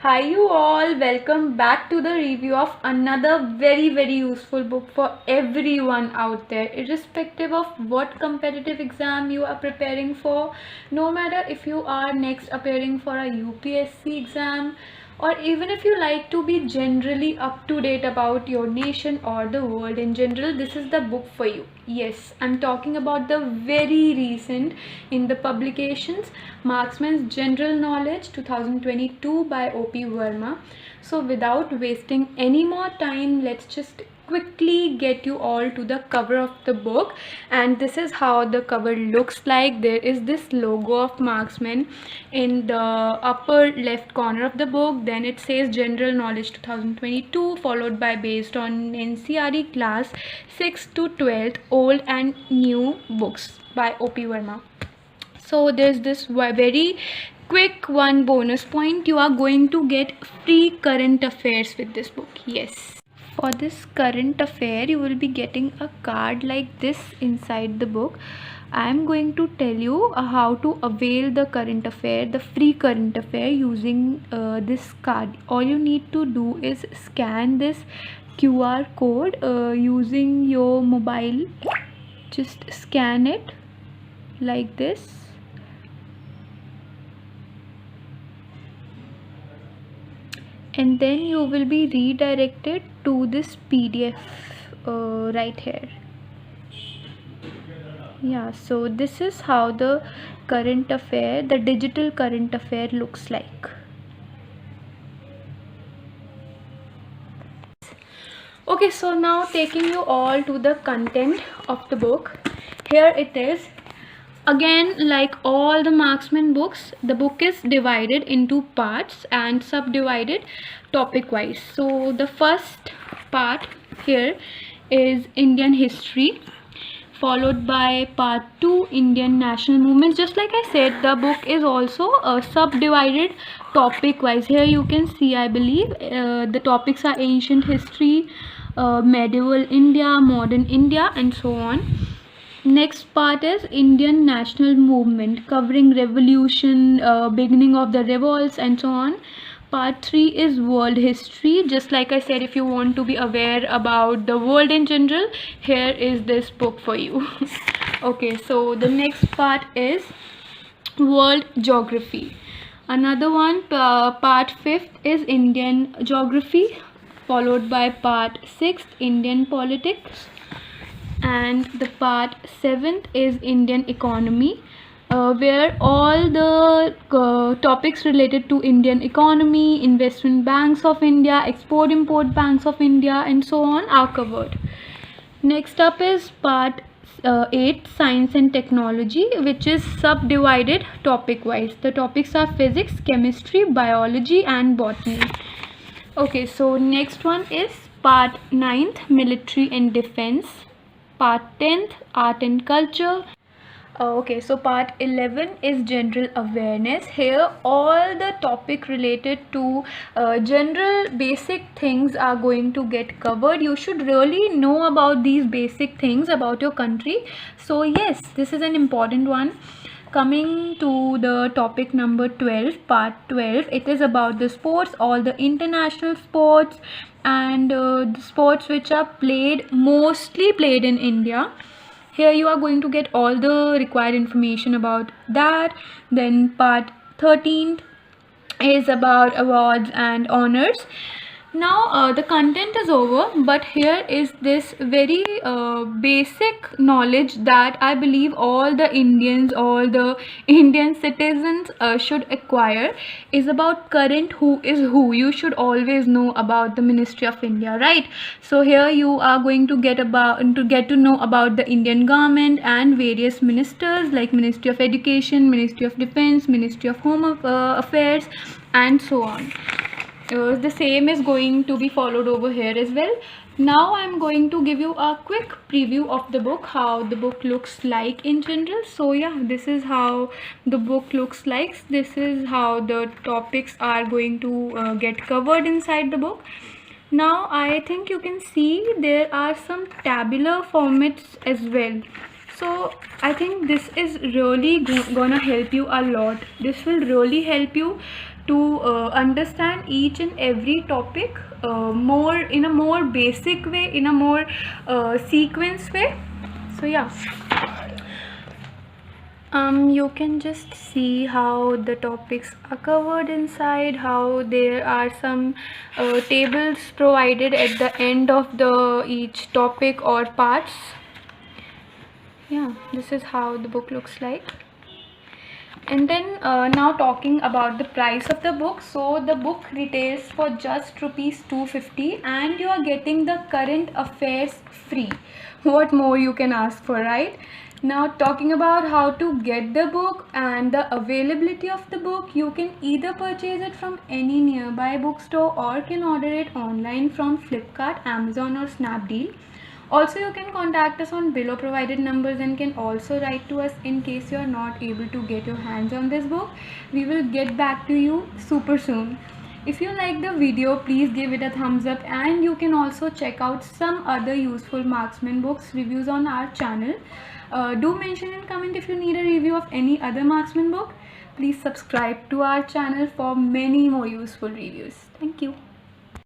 Hi, you all. Welcome back to the review of another very useful book for everyone out there, irrespective of what competitive exam you are preparing for. No matter if you are next appearing for a UPSC exam, or even if you like to be generally up to date about your nation or the world in general, this is the book for you. Yes, I'm talking about the very recent in the publications Marksman's General Knowledge 2022 by OP Verma. So without wasting any more time, let's just quickly get you all to the cover of the book. And this is how the cover looks like. There is this logo of Marksman in the upper left corner of the book. Then it says General Knowledge 2022, followed by based on NCRE class 6th to 12th old and new books by OP Verma. So there's this very quick one bonus point. You are going to get free current affairs with this book. Yes, for this current affair you will be getting a card like this inside the book. I am going to tell you how to avail the current affair, the free current affair, using this card. All you need to do is scan this QR code using your mobile. Just scan it like this. And then you will be redirected to this PDF right here. Yeah, so this is how the current affair, the digital current affair looks like. Okay, so now taking you all to the content of the book. Here it is. Again, like all the Marksman books, the book is divided into parts and subdivided topic wise. So the first part here is Indian history, followed by part 2 Indian national movements. Just like I said, the book is also subdivided topic wise. Here you can see, I believe the topics are ancient history, medieval India, modern India, and so on. Next part is Indian national movement, covering revolution, beginning of the revolts, and so on. Part 3 is world history. Just like I said, if you want to be aware about the world in general, here is this book for you. Okay, so the next part is world geography. Another one, part 5th is Indian geography, followed by part 6th Indian politics, and the part 7th is Indian economy, where all the topics related to Indian economy, investment banks of India, export import banks of India, and so on are covered. Next up is part 8 science and technology, which is subdivided topic wise. The topics are physics, chemistry, biology, and botany. Okay, so next one is part 9th military and defense, part 10th art and culture. Okay, so part 11 is general awareness. Here all the topic related to general basic things are going to get covered. You should really know about these basic things about your country. So yes, this is an important one. Coming to the topic number 12, part 12, it is about the sports, all the international sports, and the sports which are mostly played in India. Here you are going to get all the required information about that. Then part 13 is about awards and honors. Now the content is over, but here is this very basic knowledge that I believe all the Indians, all the Indian citizens should acquire, is about current who is who. You should always know about the Ministry of India, right? So here you are going to get to know about the Indian government and various ministers like Ministry of Education, Ministry of Defense, Ministry of Home Affairs, and so on. The same is going to be followed over here as well. Now I'm going to give you a quick preview of the book, how the book looks like in general. So yeah, this is how the book looks like. This is how the topics are going to get covered inside the book. Now I think you can see there are some tabular formats as well. So I think this is really gonna help you a lot. This will really help you to understand each and every topic more in a more basic way, in a more sequence way. So yeah, you can just see how the topics are covered inside, how there are some tables provided at the end of the each topic or parts. Yeah, this is how the book looks like. And then now talking about the price of the book. So the book retails for just rupees 250 and you are getting the current affairs free. What more you can ask for, right? Now talking about how to get the book and the availability of the book, you can either purchase it from any nearby bookstore or can order it online from Flipkart, Amazon or Snapdeal. Also, you can contact us on below provided numbers and can also write to us in case you are not able to get your hands on this book. We will get back to you super soon. If you like the video, please give it a thumbs up and you can also check out some other useful marksman books reviews on our channel. Do mention in comment if you need a review of any other marksman book. Please subscribe to our channel for many more useful reviews. Thank you.